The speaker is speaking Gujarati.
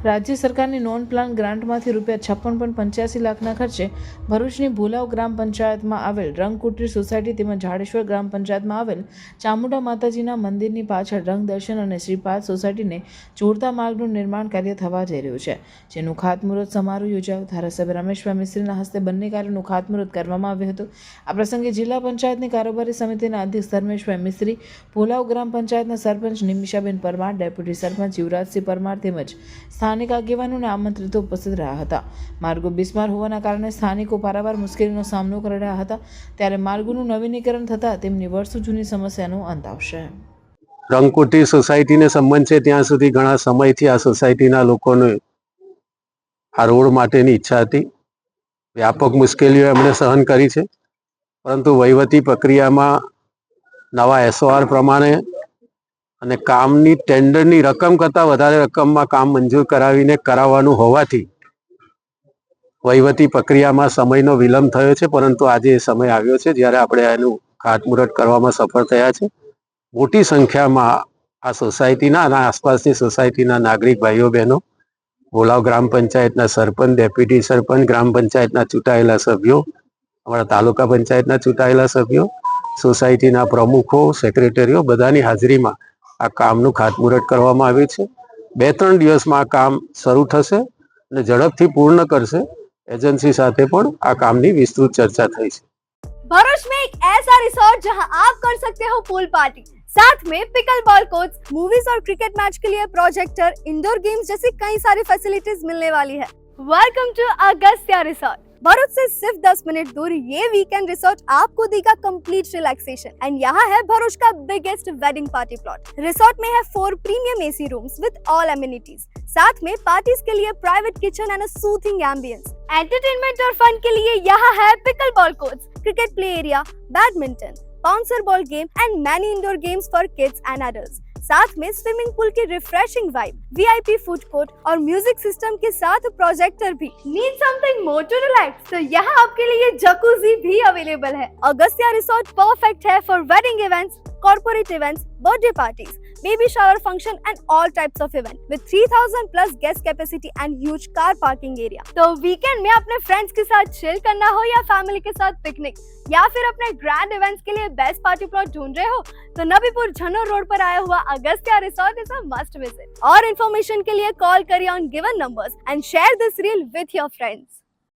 રાજ્ય સરકારની નોન પ્લાન ગ્રાન્ટમાંથી ₹56.85 લાખના ખર્ચે ભરૂચની ભોલાવ ગ્રામ પંચાયતમાં આવેલ રંગકુટીર સોસાયટી તેમજ ઝાડેશ્વર ગ્રામ પંચાયતમાં આવેલ ચામુંડા માતાજીના મંદિરની પાછળ રંગદર્શન અને શ્રીપાદ સોસાયટીને જોડતા માર્ગનું નિર્માણ કાર્ય થવા જઈ રહ્યું છે, જેનું ખાતમુહૂર્ત સમારોહ યોજાયો. ધારાસભ્ય રમેશભાઈ મિસ્ત્રીના હસ્તે બંને કાર્યોનું ખાતમુહૂર્ત કરવામાં આવ્યું હતું. આ પ્રસંગે જિલ્લા પંચાયતની કારોબારી સમિતિના અધ્યક્ષ ધર્મેશભાઈ મિસ્ત્રી, ભોલાવ ગ્રામ પંચાયતના સરપંચ નિમિષાબેન પરમાર, ડેપ્યુટી સરપંચ યુવરાજસિંહ પરમાર તેમજ સ્થાનિક આગેવાનોને આમંત્રિતો ઉપસ્થિત રહ્યા હતા. માર્ગો બિસ્માર હોવાના કારણે સ્થાનિકો પારાવાર મુશ્કેલીનો સામનો કરી રહ્યા હતા, ત્યારે માર્ગોનું નવીનીકરણ થતાં તેમની વર્ષો જૂની સમસ્યાનો અંત આવશે. રંગકુટી સોસાયટીને સંબંધ છે ત્યાં સુધી ઘણા સમયથી આ સોસાયટીના લોકોને આ રોડ માટેની ઈચ્છા હતી. વ્યાપક મુશ્કેલીઓ એમણે સહન કરી છે, પરંતુ વહીવટી પ્રક્રિયામાં નવા SOR પ્રમાણે અને કામની ટેન્ડરની રકમ કરતાં વધારે રકમમાં કામ મંજૂર કરાવીને કરાવવાનું હોવાથી વહીવટી પ્રક્રિયામાં સમયનો વિલંબ થયો છે, પરંતુ આજે એ સમય આવ્યો છે જ્યારે આપણે એનું ખાતમુહૂર્ત કરવામાં સફળ થયા છે. મોટી સંખ્યામાં આ સોસાયટીના અને આસપાસની સોસાયટીના નાગરિક ભાઈઓ બહેનો, ભોલાવ ગ્રામ પંચાયતના સરપંચ, ડેપ્યુટી સરપંચ, ગ્રામ પંચાયતના ચૂંટાયેલા સભ્યો, અમારા તાલુકા પંચાયતના ચૂંટાયેલા સભ્યો, સોસાયટીના પ્રમુખો, સેક્રેટરીઓ બધાની હાજરીમાં આ કામનું ખાતમુહૂર્ત કરવામાં આવ્યું છે. 2-3 દિવસમાં આ કામ શરૂ થશે અને ઝડપથી પૂર્ણ કરશે. एजेंसी साथे पण आ कामनी विस्तृत चर्चा થઈ છે. भरूच में एक ऐसा रिसोर्ट जहां आप कर सकते हो पूल पार्टी, साथ में पिकल बॉल कोर्ट्स, मूवीज और क्रिकेट मैच के लिए प्रोजेक्टर, इंडोर गेम्स जैसी कई सारी फैसिलिटीज मिलने वाली है. Welcome to Agastya resort. Bharuch से सिर्फ 10 मिनट दूर ये वीकेंड रिसोर्ट आपको देगा कंप्लीट रिलैक्सेशन एंड यहाँ है भरूच का biggest wedding party plot. Resort में है 4 premium AC rooms with all amenities, साथ में पार्टीज के लिए private kitchen and a soothing ambience. Entertainment और फन के लिए यहाँ है pickle ball courts, cricket play area, badminton, bouncer ball game and many indoor games for kids and adults. साथ में स्विमिंग पूल की refreshing vibe, VIP food court और म्यूजिक सिस्टम के साथ प्रोजेक्टर भी. Need something more to relax? तो यहाँ आपके लिए जकूजी भी अवेलेबल है. अगस्त्या रिसोर्ट परफेक्ट है for wedding events, corporate events, birthday parties, baby shower function and all types of event with 3000 plus guest capacity and huge car parking area. तो वीकेंड में अपने फ्रेंड्स के साथ चिल करना हो या फैमिली के साथ पिकनिक या फिर अपने ग्रैंड इवेंट्स के लिए बेस्ट पार्टी प्लॉट ढूंढ रहे हो तो नबीपुर झन्नोर रोड पर आया हुआ Agastya resort is a must visit. और इन्फॉर्मेशन के लिए कॉल करिए on given numbers and share this reel with your friends.